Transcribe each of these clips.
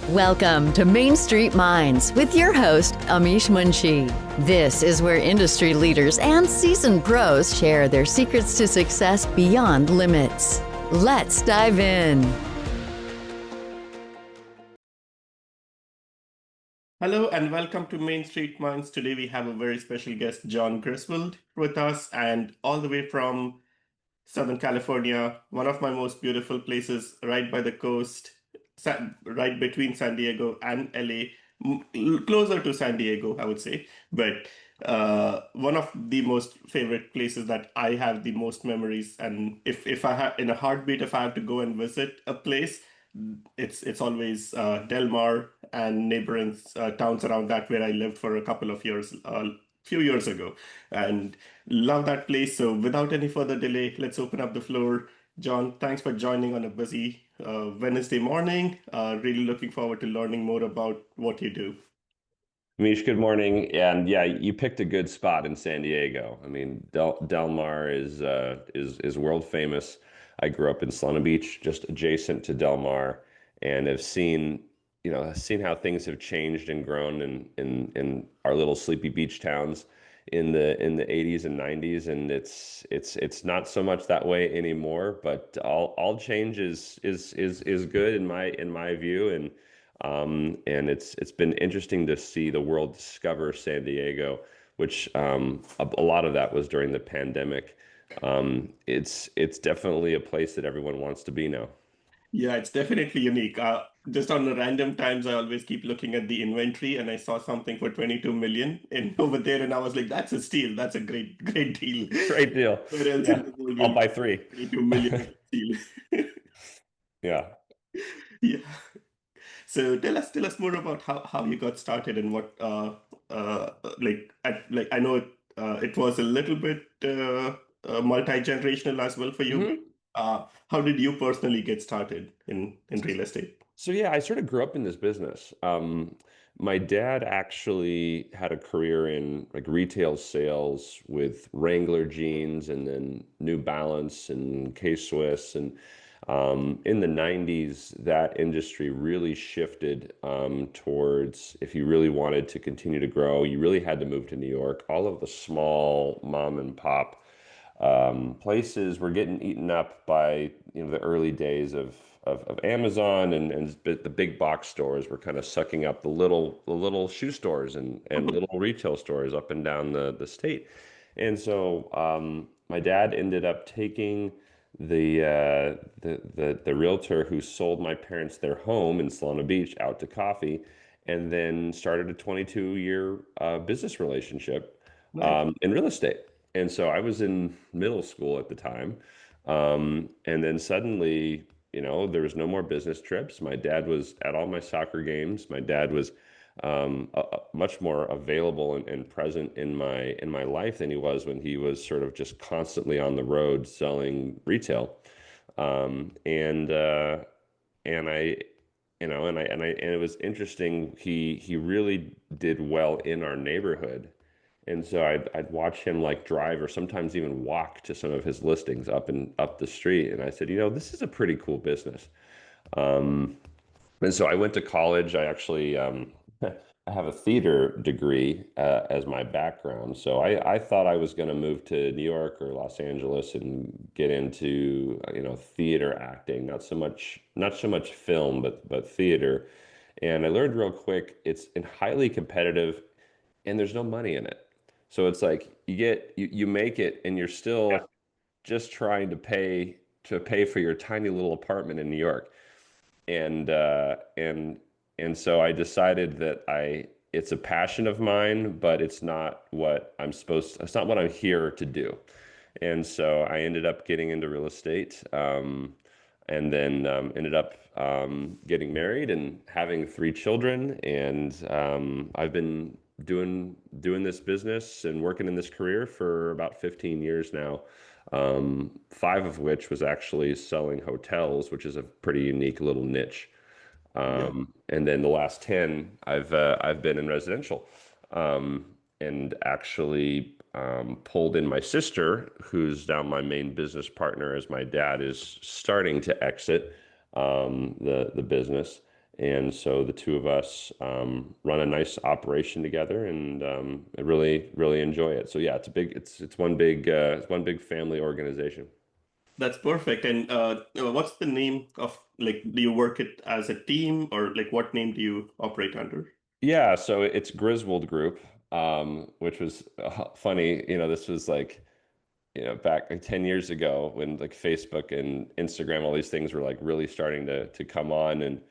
Welcome to Main Street Minds with your host, Amish Munshi. This is where industry leaders and seasoned pros share their secrets to success beyond limits. Let's dive in. Hello and welcome to Main Street Minds. Today we have a very special guest, John Griswold, with us, and all the way from Southern California, one of my most beautiful places, right by the coast, right between San Diego and LA, closer to San Diego, I would say, but one of the most favorite places that I have the most memories. And if I have in a heartbeat, if I have to go and visit a place, it's always Del Mar and neighboring towns around that where I lived for a couple of years, few years ago, and love that place. So without any further delay, let's open up the floor. John, thanks for joining on a busy Wednesday morning. Really looking forward to learning more about what you do. Mish, good morning. And yeah, you picked a good spot in San Diego. I mean, Del Mar is world famous. I grew up in Solana Beach, just adjacent to Del Mar, and have seen how things have changed and grown in our little sleepy beach towns in the 80s and 90s, and it's not so much that way anymore. But all change is good in my view, and it's been interesting to see the world discover San Diego, which a lot of that was during the pandemic. It's definitely a place that everyone wants to be now. Yeah, it's definitely unique. Just on the random times, I always keep looking at the inventory, and I saw something for 22 million in over there, and I was like, "That's a steal. That's a great deal." Great deal. Where else Yeah, in the world I'll will buy three. 22 million is a steal? Yeah. Yeah. So tell us more about how you got started and what like I know it was a little bit multi-generational as well for you, but Mhm. how did you personally get started in real estate? So yeah, I sort of grew up in this business. My dad actually had a career in like retail sales with Wrangler jeans and then New Balance and K-Swiss. And in the 90s, that industry really shifted towards if you really wanted to continue to grow, you really had to move to New York. All of the small mom and pop places were getting eaten up by the early days of Amazon, and the big box stores were kind of sucking up the little shoe stores and little retail stores up and down the state. And so my dad ended up taking the realtor who sold my parents their home in Solana Beach out to coffee, and then started a 22-year business relationship Nice. in real estate. And so I was in middle school at the time. And then suddenly, there was no more business trips. My dad was at all my soccer games. My dad was much more available and present in my life than he was when he was sort of just constantly on the road selling retail. And I, and it was interesting. He really did well in our neighborhood. And so I'd watch him like drive or sometimes even walk to some of his listings up the street. And I said, this is a pretty cool business. Um, and so I went to college. I actually I have a theater degree as my background. So I thought I was going to move to New York or Los Angeles and get into theater acting, not so much film, but theater. And I learned real quick it's highly competitive and there's no money in it. So it's like you make it and you're still just trying to pay for your tiny little apartment in New York. And so I decided that I it's a passion of mine, but it's not what I'm here to do. And so I ended up getting into real estate, and then ended up getting married and having three children. And I've been doing this business and working in this career for about 15 years now. Five of which was actually selling hotels, which is a pretty unique little niche. Yeah. And then the last 10, I've been in residential, and actually pulled in my sister, who's now my main business partner, as my dad is starting to exit the business. And so the two of us run a nice operation together, and I really, really enjoy it. So yeah, it's one big family organization. That's perfect. And what's the name of, like, do you work it as a team, or like what name do you operate under? Yeah, so it's Griswold Group, which was funny. This was like, back like 10 years ago when like Facebook and Instagram, all these things were like really starting to come on. And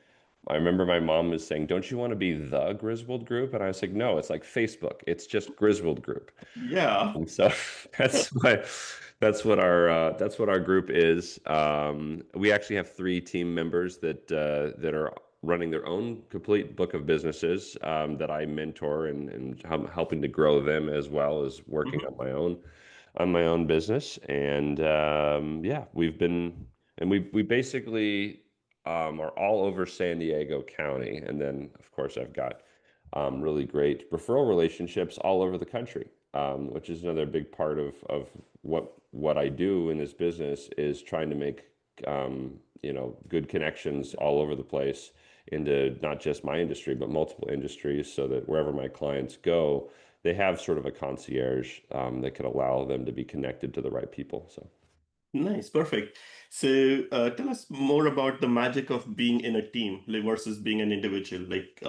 I remember my mom was saying, "Don't you want to be the Griswold Group?" And I was like, "No, it's like Facebook. It's just Griswold Group." Yeah. And so that's what that's what our group is. We actually have three team members that are running their own complete book of businesses that I mentor, and I'm helping to grow them as well as working Mhm. on my own business. And yeah, we basically are all over San Diego County, and then of course I've got really great referral relationships all over the country, which is another big part of what I do in this business is trying to make good connections all over the place into not just my industry but multiple industries, so that wherever my clients go, they have sort of a concierge that could allow them to be connected to the right people. So. Nice, perfect. So, tell us more about the magic of being in a team, like, versus being an individual. Like,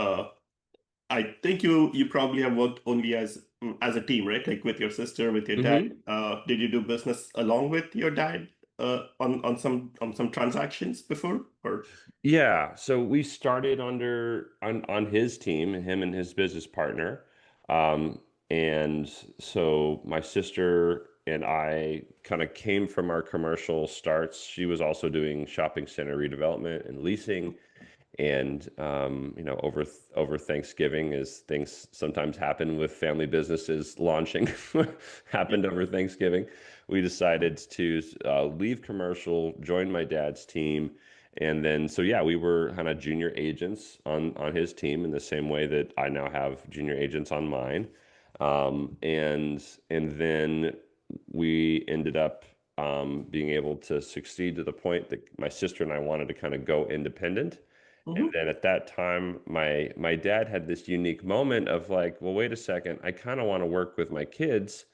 I think you probably have worked only as a team, right? Like with your sister, with your dad. Mhm. Did you do business along with your dad on some transactions before? Or Yeah, so we started on his team, him and his business partner. Um, and so my sister and I kind of came from our commercial starts. She was also doing shopping center redevelopment and leasing. And over Thanksgiving, as things sometimes happen with family businesses launching, yeah. happened over Thanksgiving, we decided to leave commercial, join my dad's team, and then so yeah, we were kind of junior agents on his team in the same way that I now have junior agents on mine, and then we ended up being able to succeed to the point that my sister and I wanted to kind of go independent. And Hmm. then at that time, my dad had this unique moment of like, well, wait a second, I kind of want to work with my kids.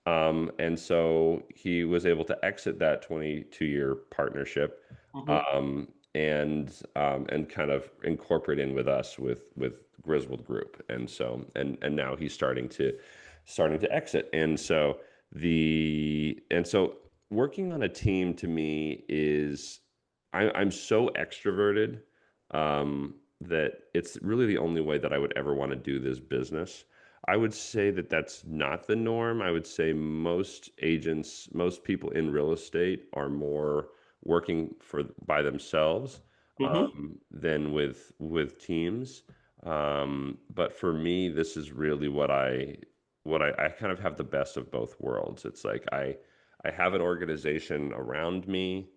And so he was able to exit that 22-year partnership, Hmm. and kind of incorporate in with us with Griswold Group. And now he's starting to exit. And so working on a team to me is I'm so extroverted that it's really the only way that I would ever want to do this business. I would say that that's not the norm. I would say most agents, most people in real estate are more working for by themselves Hmm. than with teams. But for me, this is really I kind of have the best of both worlds. It's like I have an organization around me,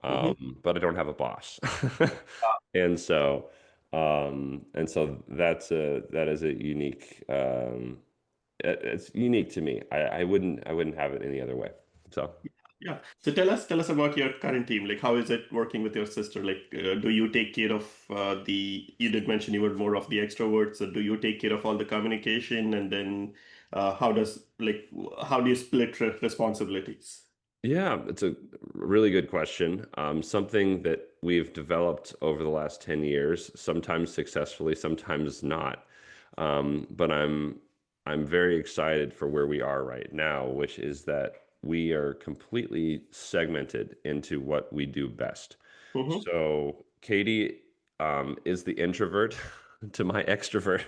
Hmm. but I don't have a boss. And so that is a unique it's unique to me. I wouldn't have it any other way. So Yeah. So tell us about your current team. Like, how is it working with your sister? Like, do you take care of you did mention you were more of the extrovert, so do you take care of all the communication, and then how do you split responsibilities? yeah, it's a really good question. Something that we've developed over the last 10 years, sometimes successfully, sometimes not. But I'm very excited for where we are right now, which is that we are completely segmented into what we do best. Mm-hmm. So Katie is the introvert to my extrovert.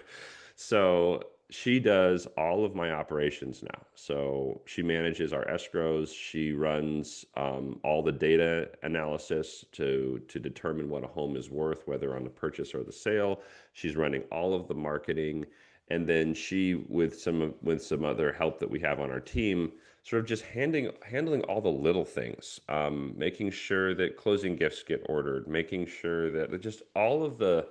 So she does all of my operations now. So she manages our escrows. She runs all the data analysis to determine what a home is worth, whether on the purchase or the sale. She's running all of the marketing, and then she, with some other help that we have on our team, sort of just handling all the little things, making sure that closing gifts get ordered, making sure that just all of the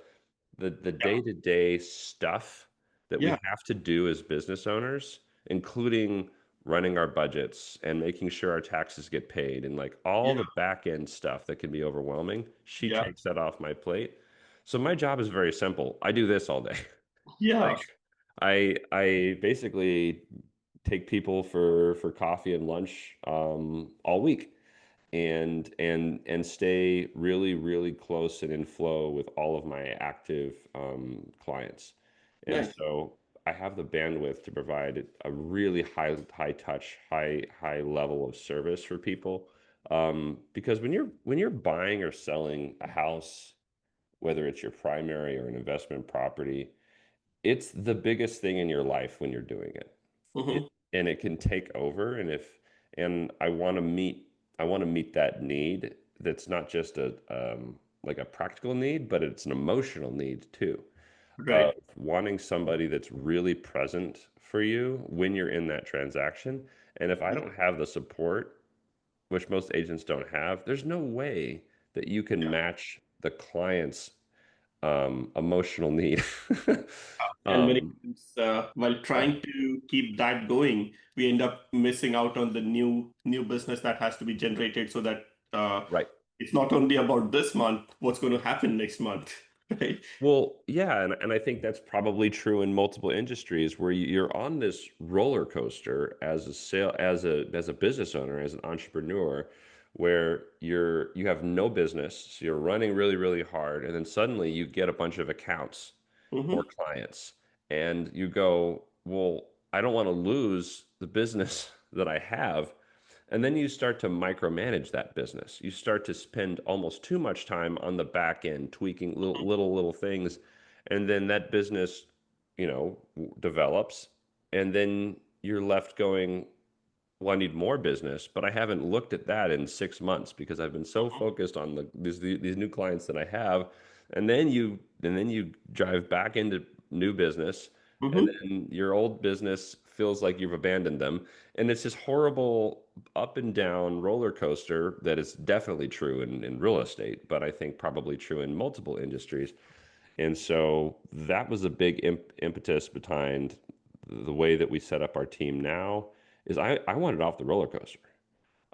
Yeah. day-to-day stuff that we Yeah. have to do as business owners, including running our budgets and making sure our taxes get paid, and like all Yeah. the back end stuff that can be overwhelming. She Yeah. takes that off my plate. So my job is very simple. I do this all day. Yeah. Like I basically take people for coffee and lunch all week and stay really close and in flow with all of my active clients. And Nice. so I have the bandwidth to provide a really high touch, high level of service for people. Because when you're buying or selling a house, whether it's your primary or an investment property, it's the biggest thing in your life when you're doing it. Mm-hmm. It and it can take over. And I want to meet that need. That's not just a like a practical need, but it's an emotional need too, of Right. wanting somebody that's really present for you when you're in that transaction. And if I don't have the support, which most agents don't have, there's no way that you can Yeah. match the client's emotional need. And many um, times, while yeah, trying to keep that going, we end up missing out on the new business that has to be generated so that right. it's not only about this month, what's going to happen next month, right? Well, yeah, and I think that's probably true in multiple industries where you're on this roller coaster as a as a business owner, as an entrepreneur, where you have no business, so you're running really hard, and then suddenly you get a bunch of accounts or Mm-hmm. clients, and you go, well, I don't want to lose the business that I have. And then you start to micromanage that business. You start to spend almost too much time on the back end tweaking little things, and then that business, develops, and then you're left going, well, I need more business, but I haven't looked at that in 6 months because I've been so focused on these new clients that I have. And then you drive back into new business, and Mm-hmm. then your old business feels like you've abandoned them. And it's this horrible up and down roller coaster that is definitely true in real estate, but I think probably true in multiple industries. And so that was a big impetus behind the way that we set up our team now is I wanted off the roller coaster.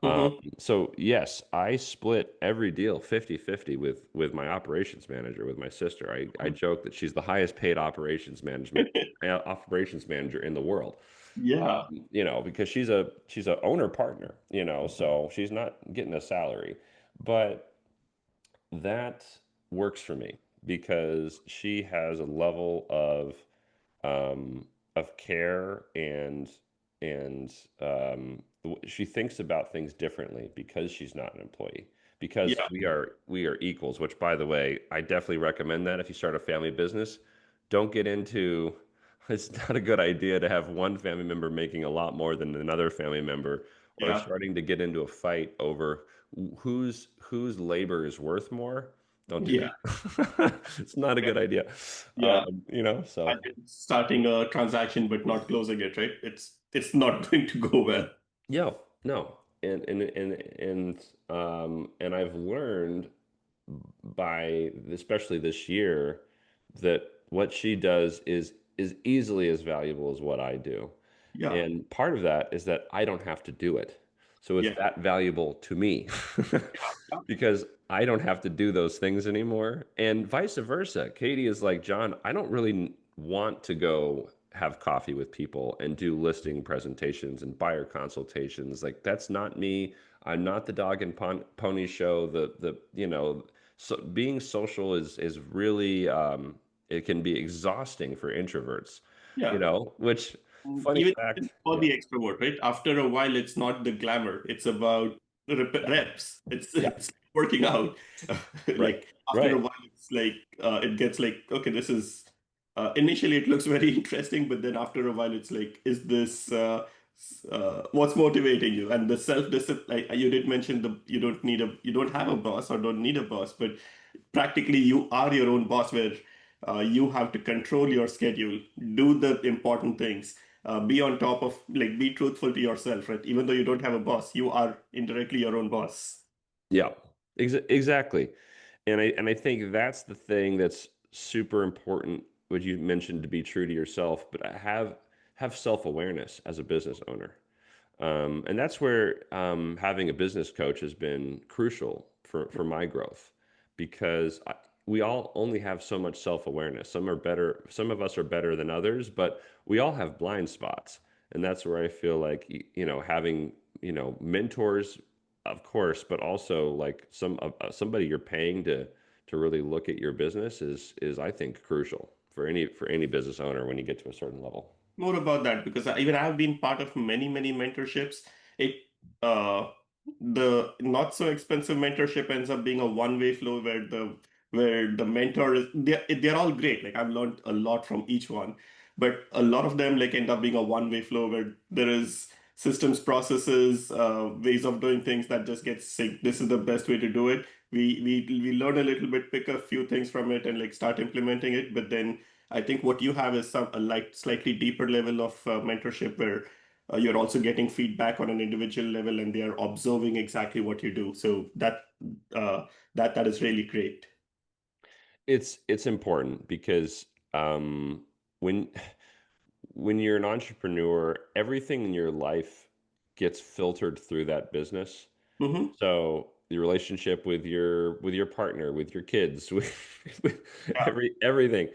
Um, Mm-hmm. so yes, I split every deal 50-50 with my operations manager, with my sister. I joke that she's the highest paid operations manager in the world. Yeah. Because she's a owner partner, so she's not getting a salary. But that works for me because she has a level of care and she thinks about things differently because she's not an employee. Because Yeah. we are equals, which by the way, I definitely recommend that if you start a family business, don't get into it's not a good idea to have one family member making a lot more than another family member or Yeah. starting to get into a fight over whose labor is worth more. Don't do Yeah. that. It's not a good idea. Yeah. So And then starting a transaction but not closing it, right? It's not going to go well. yeah, no. And I've learned by especially this year that what she does is easily as valuable as what I do. Yeah. And part of that is that I don't have to do it. So it's Yeah. that valuable to me Yeah. because I don't have to do those things anymore. And vice versa. Katie is like, John, I don't really want to go have coffee with people and do listing presentations and buyer consultations. Like that's not me. I'm not the dog and pony show. So being social is really it can be exhausting for introverts, Yeah. which funny Even fact. for Yeah. the extrovert, right? After a while, it's not the glamour. It's about Yeah. reps. It's Yeah. it's working out. Right. Like after a Right. while, it's like it gets like, okay, this is initially it looks very interesting, but then after a while, it's like, is this what's motivating you? And the self-discipline. Like, you did mention you don't have a boss or don't need a boss, but practically you are your own boss where you have to control your schedule, do the important things, be on top of, like, be truthful to yourself, right? Even though you don't have a boss, you are indirectly your own boss. Yeah. Exactly. And I think that's the thing that's super important, what you mentioned to be true to yourself, but have self-awareness as a business owner. And that's where having a business coach has been crucial for my growth because we all only have so much self-awareness. Some are better, some of us are better than others, but we all have blind spots. And that's where I feel like, having, mentors, of course, but also like somebody you're paying to really look at your business is I think crucial for any business owner when you get to a certain level. More about that because even I've been part of many mentorships. It uh the not so expensive mentorship ends up being a one-way flow where the mentor is they're all great. Like I've learned a lot from each one, but a lot of them like end up being a one-way flow where there is systems, processes, ways of doing things that just get synced. This is the best way to do it. We learn a little bit, pick a few things from it, and like start implementing it, but then I think what you have is a like slightly deeper level of mentorship where you're also getting feedback on an individual level and they are observing exactly what you do. So uh, that is really great. It's important because when when you're an entrepreneur, everything in your life gets filtered through that business. Hmm. So your relationship with your partner, with your kids, with Yeah. everything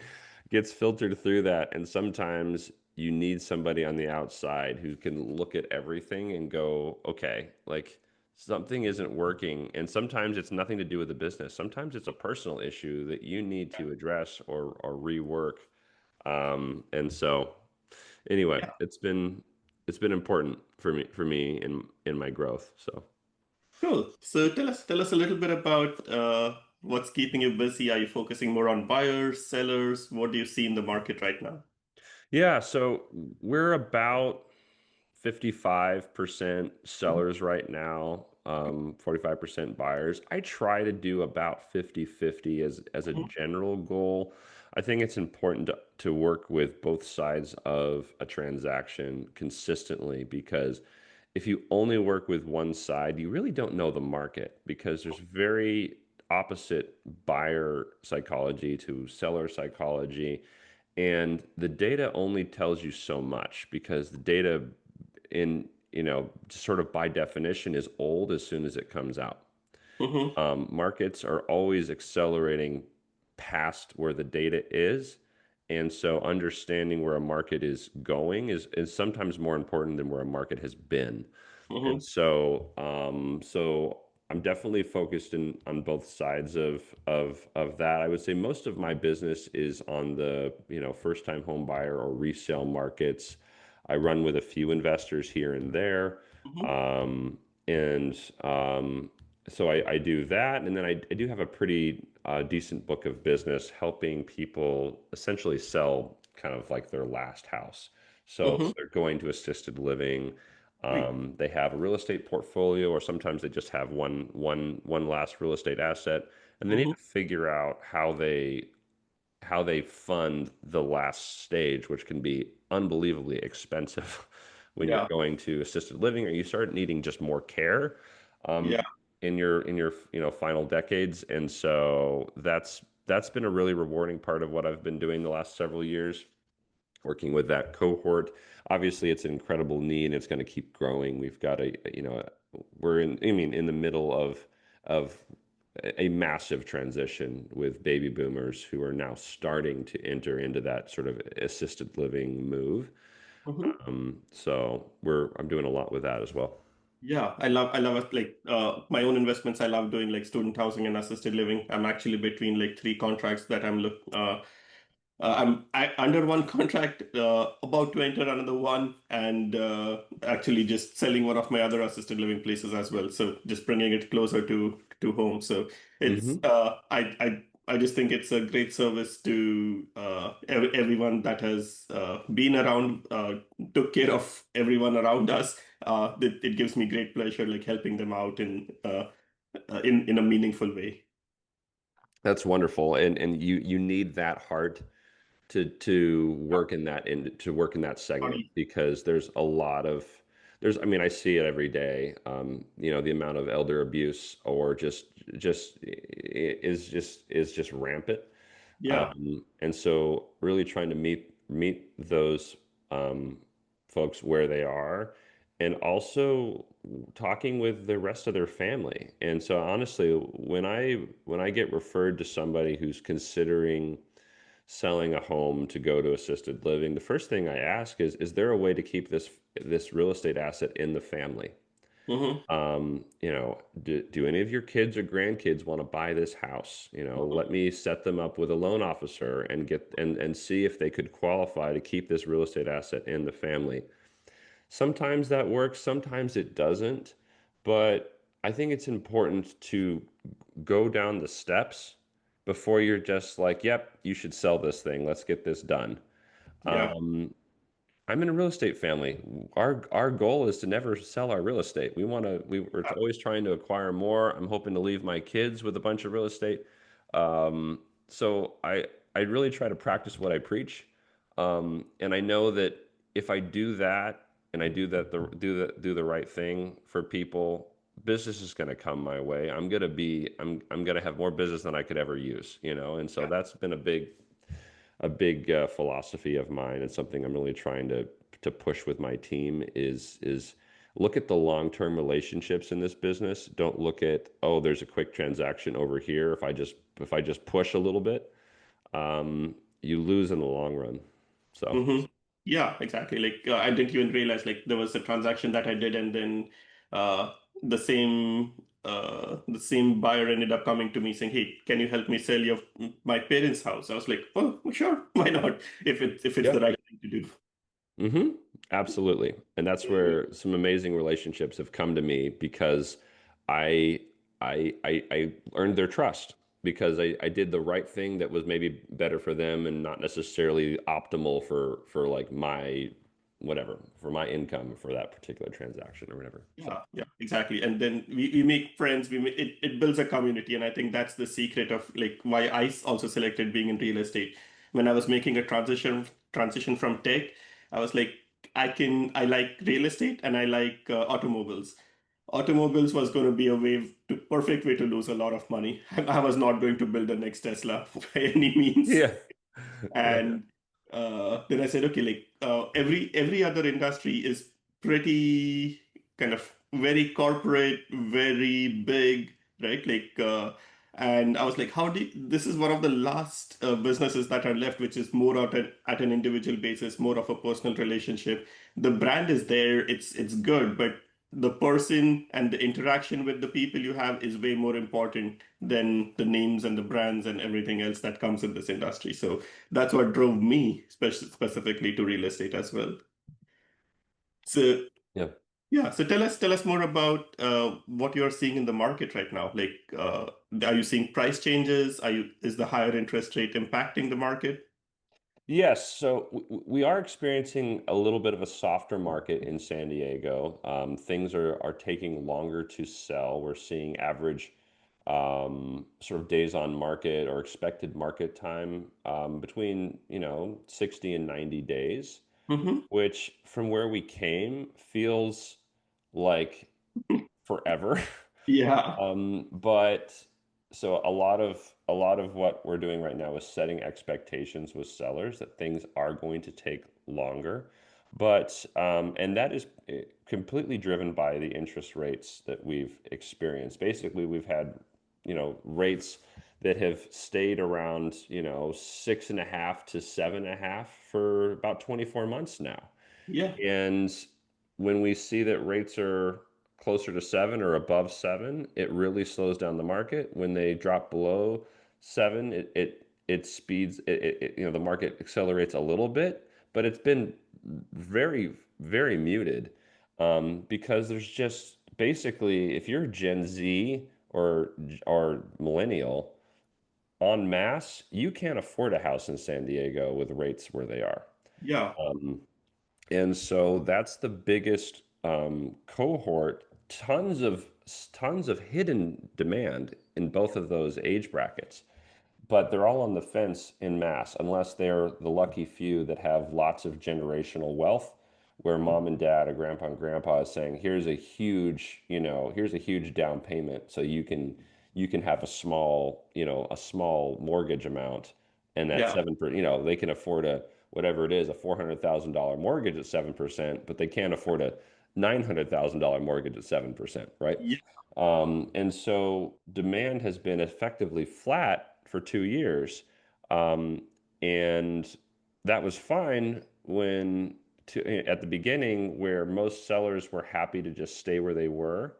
gets filtered through that. And sometimes you need somebody on the outside who can look at everything and go, okay, like something isn't working. And sometimes it's nothing to do with the business. Sometimes it's a personal issue that you need to address or rework. And so anyway, Yeah. it's been important for me in my growth. So. Cool. So tell us a little bit about what's keeping you busy. Are you focusing more on buyers, sellers? What do you see in the market right now? Yeah, so we're about 55% Mhm. sellers right now, 45% buyers. I try to do about 50-50 as a Mhm. general goal. I think it's important to work with both sides of a transaction consistently because if you only work with one side, you really don't know the market because there's very opposite buyer psychology to seller psychology. And the data only tells you so much because the data in, sort of by definition is old as soon as it comes out. Mhm. Markets are always accelerating past where the data is. And so understanding where a market is going is sometimes more important than where a market has been. And Mhm. so I'm definitely focused on both sides of that. I would say most of my business is on the, first time home buyer or resale markets. I run with a few investors here and there. Mhm. Um, and so I do that. And then I do have a pretty decent book of business helping people essentially sell kind of like their last house. So Mhm. they're going to assisted living. Great. They have a real estate portfolio, or sometimes they just have one last real estate asset, and they need Mhm. to figure out how they fund the last stage, which can be unbelievably expensive when you're Yeah. going to assisted living, or you start needing just more care um, Yeah. in your final decades. And so that's been a really rewarding part of what I've been doing the last several years, working with that cohort. Obviously, it's an incredible need, and it's going to keep growing. We've got we're in the middle of a massive transition with baby boomers who are now starting to enter into that sort of assisted living move. Mhm. So I'm doing a lot with that as well. Yeah, I love it. Like my own investments, I love doing like student housing and assisted living. I'm actually between like three contracts that under one contract, about to enter another one, and actually just selling one of my other assisted living places as well. So just bringing it closer to home. So it's Hmm. I just think it's a great service to everyone that has been around, took care of everyone around us. It gives me great pleasure, like helping them out in a meaningful way. That's wonderful, and you need that heart to work in that segment because there's a lot of there's I mean I see it every day. The amount of elder abuse or just rampant. Yeah. And so really trying to meet those folks where they are, and also talking with the rest of their family. And so honestly, when I get referred to somebody who's considering selling a home to go to assisted living, the first thing I ask is there a way to keep this real estate asset in the family? Mm-hmm. Do any of your kids or grandkids want to buy this house? Let me set them up with a loan officer and get and see if they could qualify to keep this real estate asset in the family. Sometimes that works, sometimes it doesn't, but I think it's important to go down the steps before you're just like, yep, you should sell this thing. Let's get this done. Yeah. Um, I'm in a real estate family. Our goal is to never sell our real estate. We're always trying to acquire more. I'm hoping to leave my kids with a bunch of real estate. So I really try to practice what I preach. And I know that if I do that and I do the right thing for people, business is going to come my way. I'm going to have more business than I could ever use. And so Yeah. that's been a big philosophy of mine, and something I'm really trying to push with my team is look at the long-term relationships in this business. Don't look at, oh, there's a quick transaction over here. If I just push a little bit, you lose in the long run. So Mm-hmm. Yeah, exactly. Like I didn't even realize like there was a transaction that I did, and then uh, the same buyer ended up coming to me saying, "Hey, can you help me sell my parents' house?" I was like, "Oh, sure, why not? If it's the yep. right thing to do." Mm-hmm. Absolutely. And that's where some amazing relationships have come to me because I I earned their trust because I did the right thing that was maybe better for them and not necessarily optimal for like my whatever, for my income for that particular transaction or whatever. So Yeah, yeah, exactly. And then we make friends, it builds a community. And I think that's the secret of like why also selected being in real estate. When I was making a transition from tech, I was like, I like real estate and I like automobiles. Automobiles was going to be perfect way to lose a lot of money. I was not going to build the next Tesla by any means. yeah. Yeah. And then I said, okay, like every other industry is pretty kind of very corporate, very big, right? And I was like, this is one of the last businesses that are left, which is more at an individual basis, more of a personal relationship. The brand is there, it's good, but the person and the interaction with the people you have is way more important than the names and the brands and everything else that comes in this industry. So that's what drove me specifically to real estate as well. So Yeah. yeah, so tell us more about what you're seeing in the market right now. Like, are you seeing price changes? Is the higher interest rate impacting the market? Yes, so we are experiencing a little bit of a softer market in San Diego. Things are taking longer to sell. We're seeing average sort of days on market or expected market time between 60 and 90 days, Mm-hmm. which from where we came feels like forever. Yeah, But so a lot of what we're doing right now is setting expectations with sellers that things are going to take longer. But and that is completely driven by the interest rates that we've experienced. Basically, we've had, rates that have stayed around, 6.5 to 7.5 for about 24 months now. yeah, And when we see that rates are closer to 7 or above 7, it really slows down the market. When they drop below 7, it speeds the market accelerates a little bit, but it's been very, very muted because there's just basically, if you're Gen Z or millennial en masse, you can't afford a house in San Diego with rates where they are. yeah, Um, and so that's the biggest cohort. Tons of hidden demand in both of those age brackets, but they're all on the fence in mass, unless they're the lucky few that have lots of generational wealth, where mom and dad or grandpa and grandpa is saying, here's a huge down payment, so you can have a small mortgage amount, and that yeah, 7%, they can afford a whatever it is, a $400,000 mortgage at 7%, but they can't afford $900,000 mortgage at 7%, right? Yeah. And so demand has been effectively flat for 2 years. Um, and that was fine at the beginning, where most sellers were happy to just stay where they were.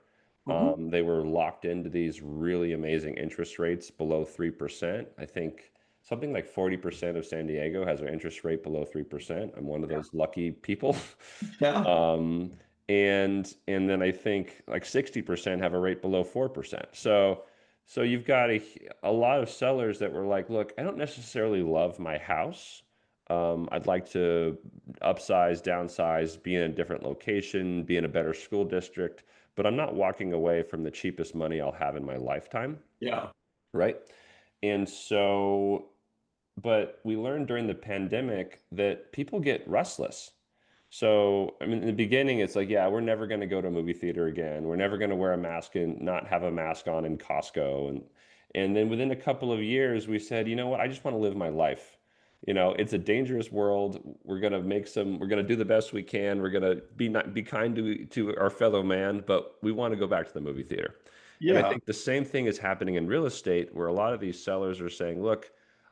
Hmm. They were locked into these really amazing interest rates below 3%. I think something like 40% of San Diego has an interest rate below 3%. I'm one of those lucky people. Yeah. Um, and then I think like 60% have a rate below 4%. So you've got a lot of sellers that were like, look, I don't necessarily love my house. I'd like to upsize, downsize, be in a different location, be in a better school district, but I'm not walking away from the cheapest money I'll have in my lifetime, Yeah. right? And so, but we learned during the pandemic that people get restless. So, I mean, in the beginning, it's like, yeah, we're never going to go to a movie theater again. We're never going to wear a mask and not have a mask on in Costco. And then within a couple of years, we said, you know what? I just want to live my life. It's a dangerous world. We're going to do the best we can. We're going to be kind to our fellow man, but we want to go back to the movie theater. And I Yeah. think the same thing is happening in real estate, where a lot of these sellers are saying, look,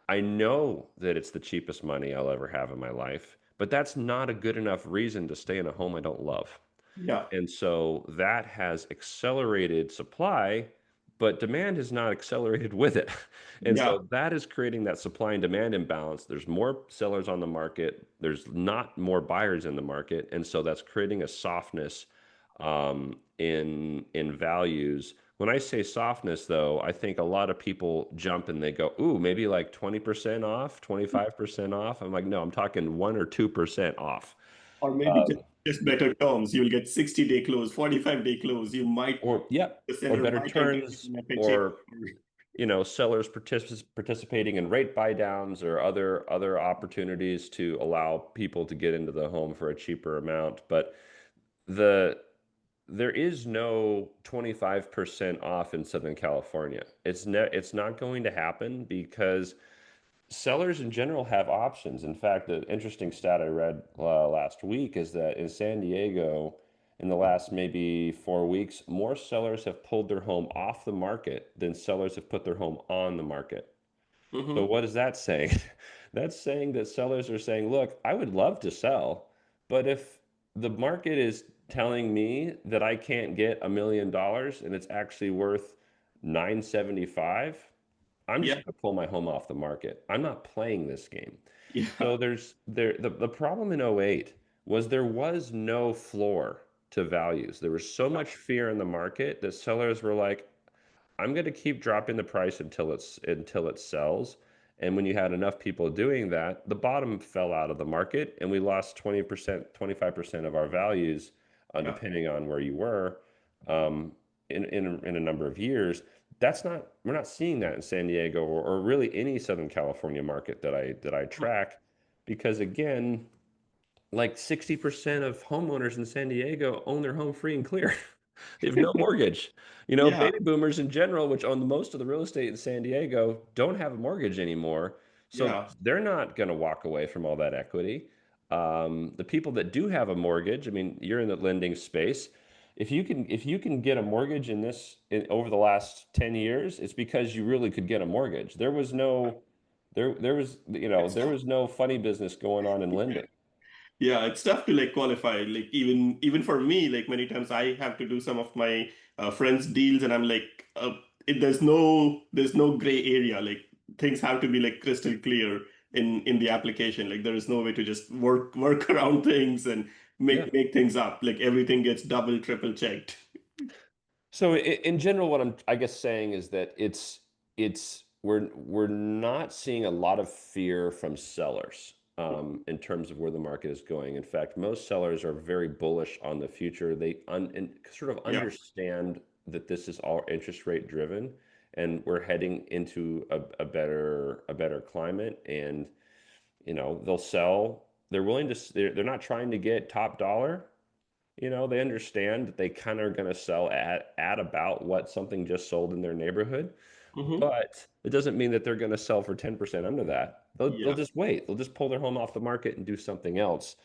I know that it's the cheapest money I'll ever have in my life, but that's not a good enough reason to stay in a home I don't love. Yeah. And so that has accelerated supply, but demand has not accelerated with it. And Yeah. so that is creating that supply and demand imbalance. There's more sellers on the market, there's not more buyers in the market. And so that's creating a softness in values. When I say softness, though, I think a lot of people jump and they go, ooh, maybe like 20% off, 25% off. I'm like, no, I'm talking 1 or 2% off. Or maybe Um, just better terms. You'll get 60-day close, 45-day close. You might, or yeah, the or seller better might enter terms, in FHA. or sellers participating in rate buy downs or other opportunities to allow people to get into the home for a cheaper amount. But the there is no 25% off in Southern California. It's not going to happen because sellers in general have options. In fact, the interesting stat I read last week is that in San Diego, in the last maybe 4 weeks, more sellers have pulled their home off the market than sellers have put their home on the market. So Hmm. what is that saying? That's saying that sellers are saying, look, I would love to sell, but if the market is telling me that I can't get $1 million and it's actually worth 975, I'm just Yeah. going to pull my home off the market. I'm not playing this game. Yeah. So the problem in '08 was there was no floor to values. There was so much fear in the market that sellers were like, I'm going to keep dropping the price until it sells. And when you had enough people doing that, the bottom fell out of the market and we lost 20%, 25% of our values, Yeah. depending on where you were, um, in a number of years. We're not seeing that in San Diego or really any Southern California market that I track, because again, like 60% of homeowners in San Diego own their home free and clear. They have no mortgage. Yeah. Baby boomers in general, which own most of the real estate in San Diego, don't have a mortgage anymore. So Yeah. they're not going to walk away from all that equity. The people that do have a mortgage, I mean, you're in the lending space. If you can get a mortgage over the last 10 years, it's because you really could get a mortgage. There was no funny business going on in lending. Yeah, it's tough to like qualify. Like even for me, like many times I have to do some of my friends' deals, and I'm like, there's no gray area. Like things have to be like crystal clear in the application. Like there is no way to just work around things and Yeah. make things up. Like everything gets double, triple checked. So in general, what I guess saying is that we're not seeing a lot of fear from sellers, in terms of where the market is going. In fact, most sellers are very bullish on the future. And sort of Yeah. understand that this is all interest rate driven, and we're heading into a better climate. And they'll sell. They're willing to. They're not trying to get top dollar. They understand that they kind of are going to sell at about what something just sold in their neighborhood, Hmm. but it doesn't mean that they're going to sell for 10% under that. They'll Yeah. just wait. They'll just pull their home off the market and do something else.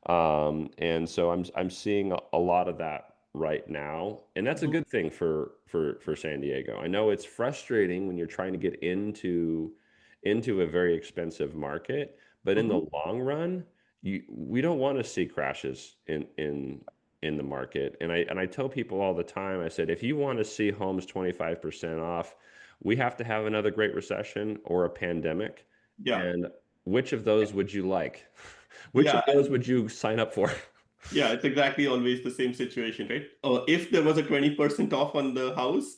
And so I'm seeing a lot of that right now, and that's a Mhm. good thing for San Diego. I know it's frustrating when you're trying to get into a very expensive market, but in the Mhm. long run, we don't want to see crashes in the market. And I tell people all the time, I said, if you want to see homes 25% off, we have to have another Great Recession or a pandemic. Yeah. And which of those would you like? Which Yeah. of those would you sign up for? Yeah, it's exactly always the same situation, right? If there was a 20% off on the house,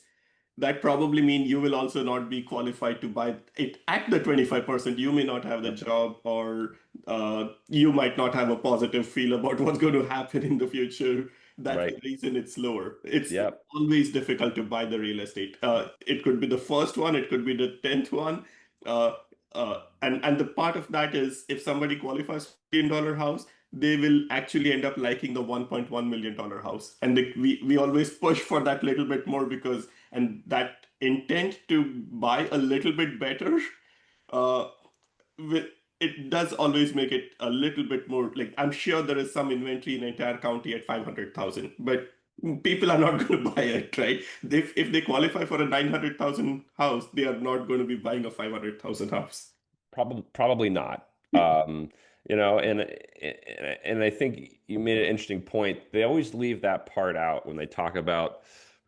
that probably mean you will also not be qualified to buy it at the 25%. You may not have the Yep. job, or you might not have a positive feel about what's going to happen in the future. That's the Right. reason it's lower. It's Yep. always difficult to buy the real estate. It could be the first one, it could be the 10th one. Uh, and the part of that is, if somebody qualifies for $1 million house, they will actually end up liking the $1.1 million house. And we always push for that little bit more, because and that intent to buy a little bit better, uh, with, it does always make it a little bit more, like, I'm sure there is some inventory in the entire county at 500,000, but people are not going to buy it, right? If they qualify for a 900,000 house, they are not going to be buying a 500,000 house. Probably not. You know, and I think you made an interesting point. They always leave that part out when they talk about,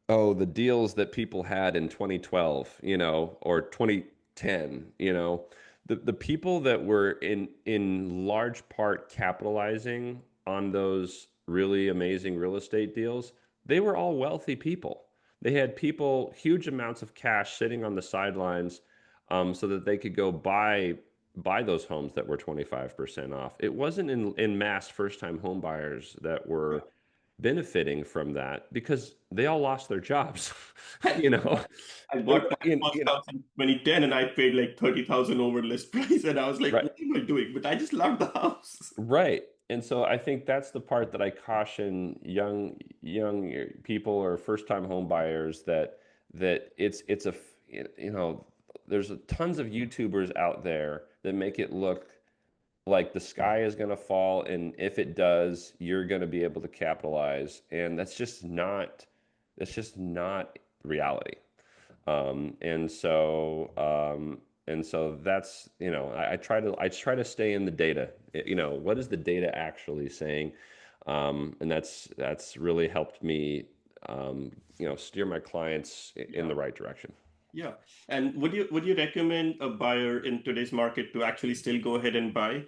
oh, the deals that people had in 2012, you know, or 2010, you know. The people that were in large part capitalizing on those really amazing real estate deals, they were all wealthy people. They had people, huge amounts of cash sitting on the sidelines, so that they could go buy those homes that were 25% off. It wasn't in mass first time home buyers that were benefiting from that because they all lost their jobs. You know, I they bought were my first house in 2010, and I paid like 30,000 over list price, and I was like, right. what am I doing? But I just loved the house. Right. And so I think that's the part that I caution young people or first time home buyers that it's you know, there's tons of YouTubers out there that make it look like the sky is going to fall, and if it does, you're going to be able to capitalize, and that's just not reality. And so that's, I try to stay in the data. What is the data actually saying? And that's really helped me, steer my clients in Yeah. the right direction. Yeah. And would you recommend a buyer in today's market to actually still go ahead and buy?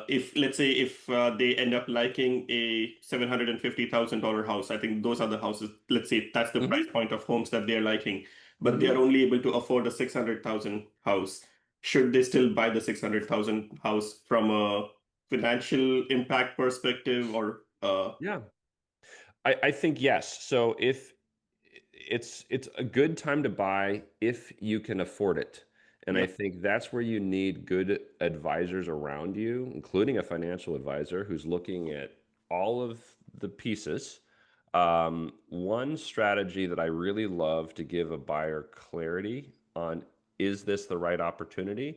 If, let's say, if they end up liking a $750,000 house, I think those are the houses. Let's say that's the Hmm. price point of homes that they're liking, but they Hmm. are only able to afford a 600,000 house. Should they still buy the 600,000 house from a financial impact perspective, or Yeah. I think yes. So if it's a good time to buy if you can afford it. And yeah, I think that's where you need good advisors around you, including a financial advisor who's looking at all of the pieces. One strategy that I really love to give a buyer clarity on, is this the right opportunity,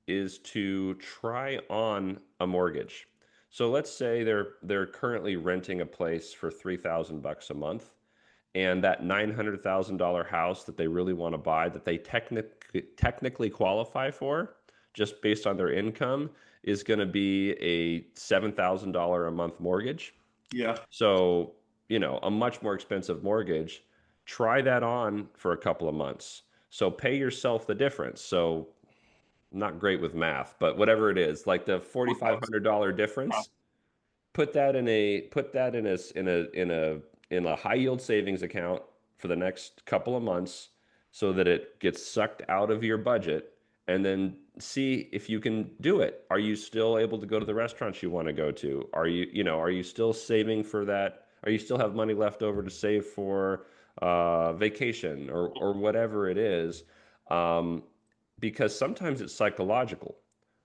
is to try on a mortgage. So let's say they're currently renting a place for $3,000 a month, and that $900,000 house that they really want to buy, that they technically qualify for just based on their income, is going to be a $7,000 a month mortgage. yeah, So, a much more expensive mortgage. Try that on for a couple of months. So pay yourself the difference. So, I'm not great with math, but whatever it is, like the $4,500 difference, put that in a high yield savings account for the next couple of months, so that it gets sucked out of your budget, and then see if you can do it. Are you still able to go to the restaurants you want to go to? Are you still saving for that? Are you still have money left over to save for vacation, or whatever it is? Um, because sometimes it's psychological,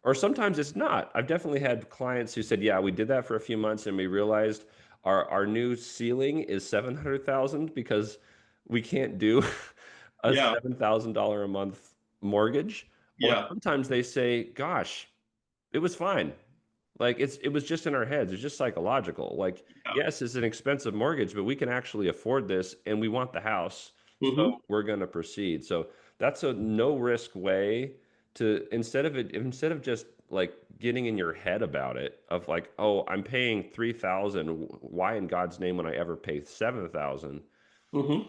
or sometimes it's not. I've definitely had clients who said, "Yeah, we did that for a few months, and we realized our new ceiling is 700,000 because we can't do a yeah, $7,000 a month mortgage." Or yeah, sometimes they say, "Gosh, it was fine. Like it was just in our heads. It's just psychological. Like, Yeah. yes, it's an expensive mortgage, but we can actually afford this and we want the house. So Hmm. we're going to proceed. So that's a no risk way to instead of just like getting in your head about it of like, oh, I'm paying 3,000. Why in God's name would I ever pay 7,000? Hmm.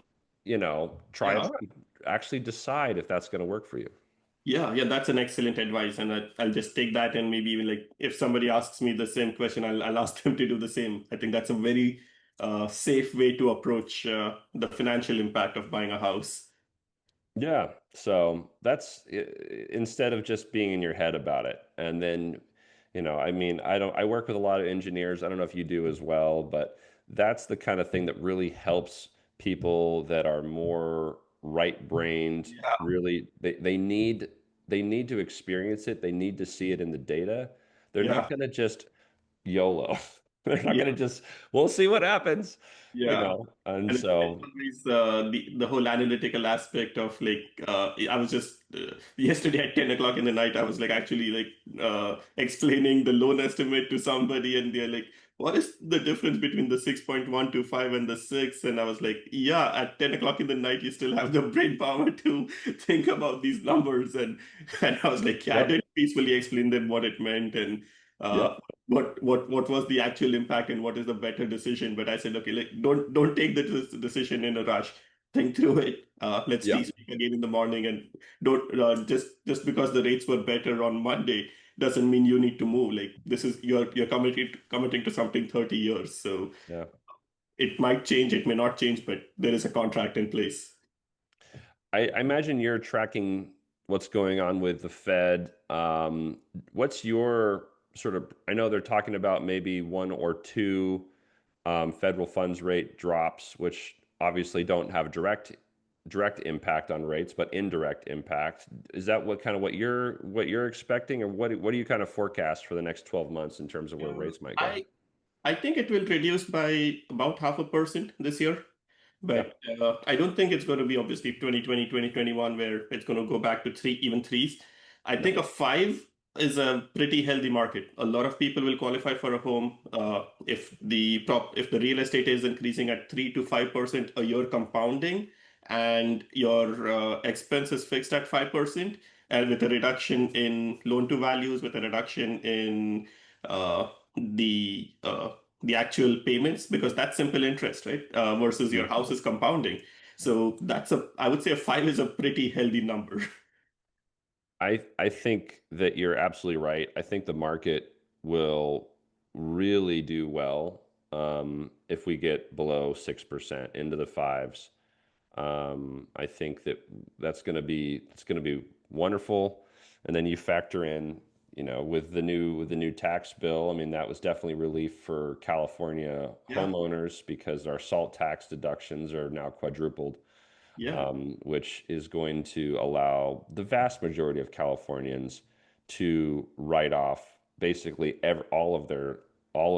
Try it Yeah. on. Actually decide if that's going to work for you. Yeah, yeah, that's an excellent advice, and I'll just take that, and maybe even like if somebody asks me the same question, I'll ask them to do the same. I think that's a very safe way to approach the financial impact of buying a house. Yeah. So instead of just being in your head about it. And then, I mean, I work with a lot of engineers. I don't know if you do as well, but that's the kind of thing that really helps people that are more right-brained. Yeah, Really, they need to experience it. They need to see it in the data. They're not yeah, going to just YOLO. They're not yeah, going to just, we'll see what happens, yeah. And And it's so, always the whole analytical aspect of like I was just yesterday at 10 o'clock in the night I was like actually like explaining the loan estimate to somebody and they're like, what is the difference between the 6.125 and the 6? And I was like, yeah, at 10 o'clock in the night you still have the brain power to think about these numbers. And I was like, yeah, I yep, did peacefully explain them what it meant and uh, yep, what was the actual impact and what is the better decision. But I said, okay, like don't take the decision in a rush. Think through it. Let's yep. speak again in the morning, and don't just because the rates were better on Monday doesn't mean you need to move. Like this is you're committing to something 30 years, so Yeah. it might change, it may not change, but there is a contract in place. I imagine you're tracking what's going on with the Fed. What's your sort of, I know they're talking about maybe one or two federal funds rate drops, which obviously don't have direct impact on rates, but indirect impact. Is that what you're expecting, or what do you kind of forecast for the next 12 months in terms of where rates might go? I think it will reduce by about 0.5% this year. Yeah. But I don't think it's going to be obviously 2020, 2021, where it's going to go back to three, even threes. I No. think a five is a pretty healthy market. A lot of people will qualify for a home if the real estate is increasing at 3 to 5% a year compounding, and your expense is fixed at 5%, and with a reduction in loan to values, with a reduction in uh, the uh, the actual payments because that's simple interest, right? Versus your house is compounding. So I would say a five is a pretty healthy number. I think that you're absolutely right. I think the market will really do well if we get below 6% into the fives. I think that's going to be it's going to be wonderful. And then you factor in, with the new tax bill. I mean, that was definitely relief for California Yeah, homeowners because our salt tax deductions are now quadrupled, yeah. which is going to allow the vast majority of Californians to write off basically all of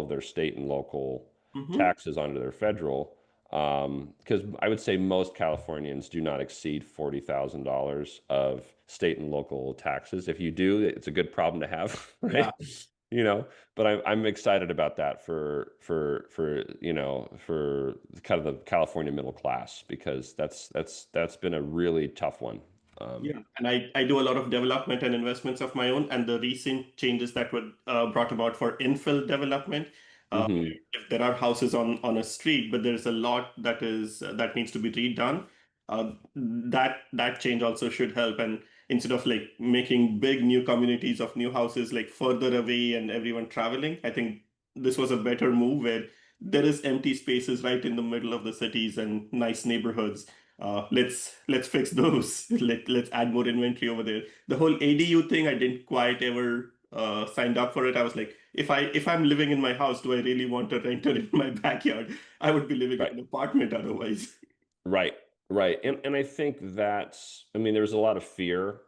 their state and local Hmm. taxes onto their federal. Because I would say most Californians do not exceed $40,000 of state and local taxes. If you do, it's a good problem to have, Yeah. right? you know but I'm excited about that for kind of the California middle class because that's been a really tough one. um, Yeah, and I do a lot of development and investments of my own, and the recent changes that were brought about for infill development, uh, mhm. if there are houses on a street, but there's a lot that needs to be redone, that change also should help. And instead of like making big new communities of new houses like further away and everyone traveling, I think this was a better move where there is empty spaces right in the middle of the cities and nice neighborhoods. Let's fix those. Let's add more inventory over there. The whole ADU thing, I didn't quite ever signed up for it. I was like, if I'm living in my house, do I really want a renter in my backyard? I would be living in Right, an apartment otherwise. right, right. And I think I mean, there was a lot of fear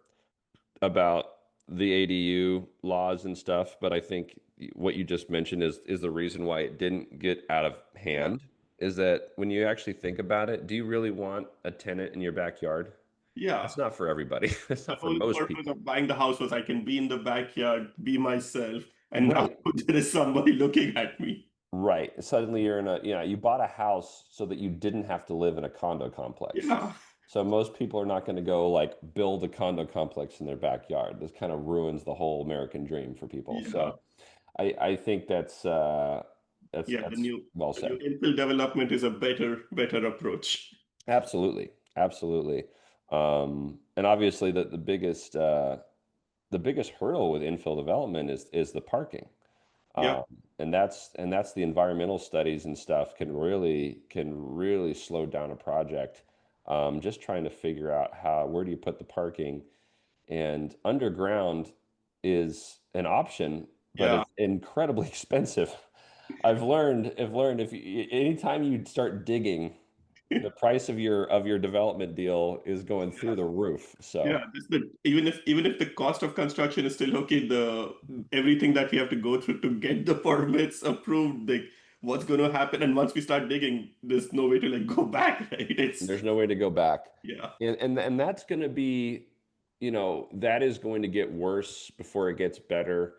about the ADU laws and stuff, but I think what you just mentioned is the reason why it didn't get out of Yeah, hand. Is that when you actually think about it, do you really want a tenant in your backyard? yeah. That's not for everybody. That's The not for whole most purpose people. of buying the house was I can be in the backyard, be myself. and now Right. there is somebody looking at me. Right. Suddenly you're in a, you bought a house so that you didn't have to live in a condo complex. Yeah, So most people are not going to go like build a condo complex in their backyard. This kind of ruins the whole American dream for people. yeah, So I think yeah. that's well The new said. infill development is a better approach. Absolutely. Absolutely. And obviously the biggest hurdle with infill development is the parking. Yeah, Um, and that's the environmental studies and stuff can really slow down a project. Just trying to figure out where do you put the parking, and underground is an option, but yeah. it's incredibly expensive. I've learned if anytime you start digging, the price of your development deal is going through the roof. Yeah, So that's the even if the cost of construction is still okay, the everything that we have to go through to get the permits approved, like what's going to happen, and once we start digging, there's no way to like go back, right? It's there's no way to go back. yeah, And that's going to be, that is going to get worse before it gets better.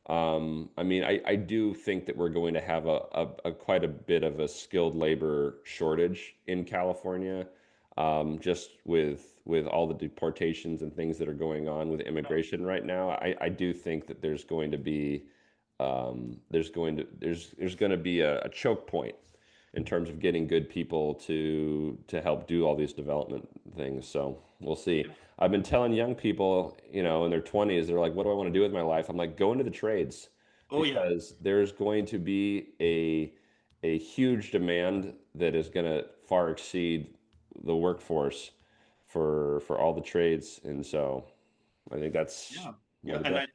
I mean, I do think that we're going to have a quite a bit of a skilled labor shortage in California, just with all the deportations and things that are going on with immigration right now. I do think that there's going to be a choke point in terms of getting good people to help do all these development things. So we'll see. I've been telling young people, in their 20s, they're like, "What do I want to do with my life?" I'm like, "Go into the trades," oh yeah, because there's going to be a huge demand that is going to far exceed the workforce for all the trades, and so I think that's yeah, one yeah. of the And best.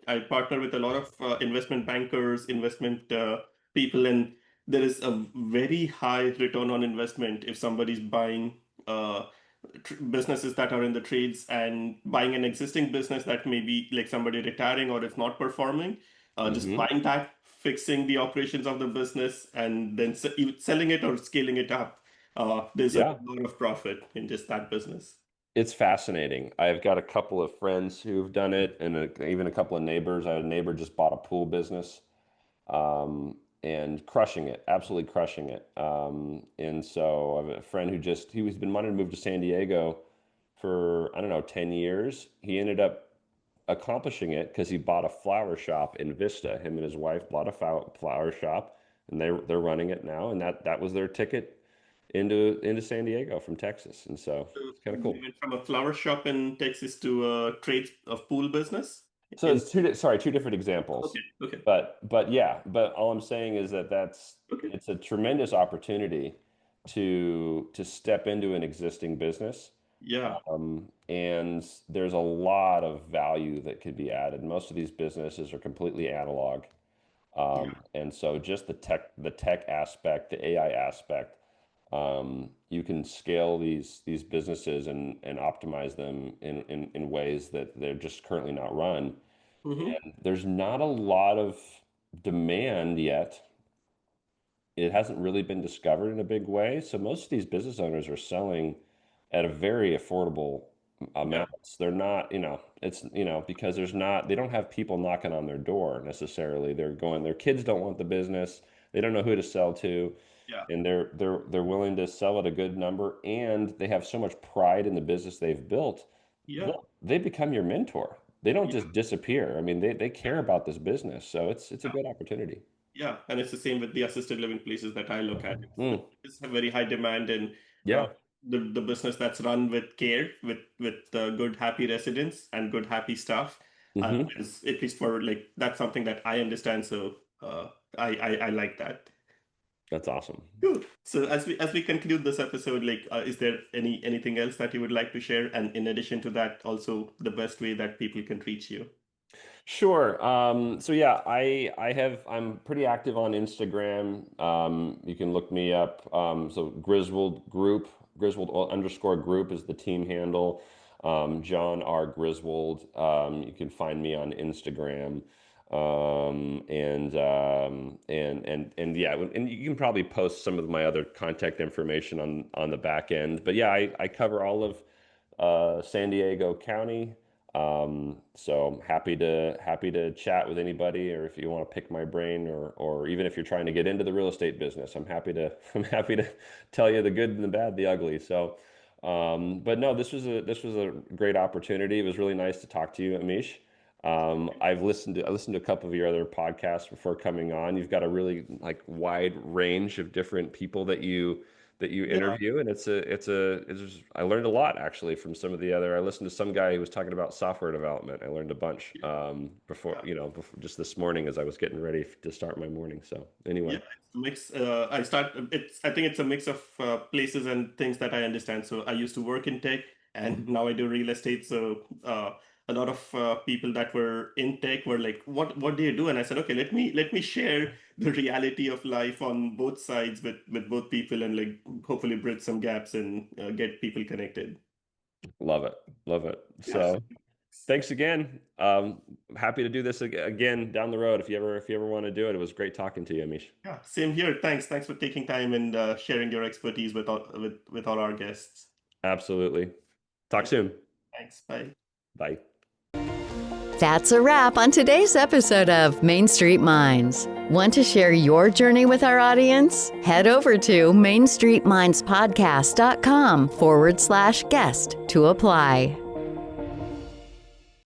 I partner with a lot of investment bankers, investment people, and there is a very high return on investment if somebody's buying uh, businesses that are in the trades and buying an existing business that may be like somebody retiring or it's not performing, just Hmm. buying that, fixing the operations of the business, and then selling it or scaling it up. There's a Yeah. lot of profit in just that business. It's fascinating. I've got a couple of friends who've done it, and even a couple of neighbors. I had a neighbor just bought a pool business, and crushing it, absolutely crushing it. And so I have a friend he's been wanting to move to San Diego for, I don't know, 10 years. He ended up accomplishing it because he bought a flower shop in Vista. Him and his wife bought a flower shop, and they're running it now, and that was their ticket into San Diego from Texas. And so So it's kind of they cool. went from a flower shop in Texas to a trade of pool business. So In it's two different examples, okay, okay, but yeah, but all I'm saying is that okay, it's a tremendous opportunity to step into an existing business, yeah, and there's a lot of value that could be added. Most of these businesses are completely analog, yeah, and so just the tech aspect, the AI aspect, you can scale these businesses and optimize them in ways that they're just currently not run. hmm, There's not a lot of demand yet. It hasn't really been discovered in a big way. So most of these business owners are selling at a very affordable yeah, amounts. They're not, it's, because they don't have people knocking on their door necessarily. Their kids don't want the business. They don't know who to sell to, yeah, and they're willing to sell at a good number, and they have so much pride in the business they've built. yeah, They become your mentor. They don't yeah, just disappear. I mean, they yeah, care about this business, so it's a yeah. good opportunity. Yeah, and it's the same with the assisted living places that I look at. Mm, It's a very high demand, and uh, yeah. the business that's run with care, with good happy residents and good happy staff, Hmm. is at least for like that's something that I understand. So I like that. That's awesome. Cool. So as we conclude this episode, like, is there anything else that you would like to share? And in addition to that, also the best way that people can reach you. Sure. So yeah, I'm pretty active on Instagram. You can look me up. So Griswold Group, Griswold_group is the team handle. John R. Griswold. You can find me on Instagram. And yeah, and you can probably post some of my other contact information on the back end. But yeah, I cover all of San Diego County. So I'm happy to chat with anybody, or if you want to pick my brain, or even if you're trying to get into the real estate business, I'm happy to I'm happy to tell you the good and the bad, the ugly. So, but no, this was a great opportunity. It was really nice to talk to you, Amish. I listened to a couple of your other podcasts before coming on. You've got a really like wide range of different people that you Yeah. interview, and I learned a lot actually from some of the other. I listened to some guy who was talking about software development. I learned a bunch before just this morning as I was getting ready to start my morning. So Yeah, anyway, it's a mix. I think it's a mix of places and things that I understand. So I used to work in tech, and now I do real estate. So a lot of people that were in tech were like, "What do you do?" And I said, "Okay, let me share the reality of life on both sides with both people, and like hopefully bridge some gaps and get people connected." love it, love it. Yeah. So thanks again. Happy to do this again down the road if you ever want to do it. It was great talking to you, Amish. Yeah. Same here. Thanks for taking time and sharing your expertise with all our guests. Absolutely. Talk Thank you. soon. Thanks. Bye. Bye. That's a wrap on today's episode of Main Street Minds. Want to share your journey with our audience? Head over to mainstreetmindspodcast.com/guest to apply.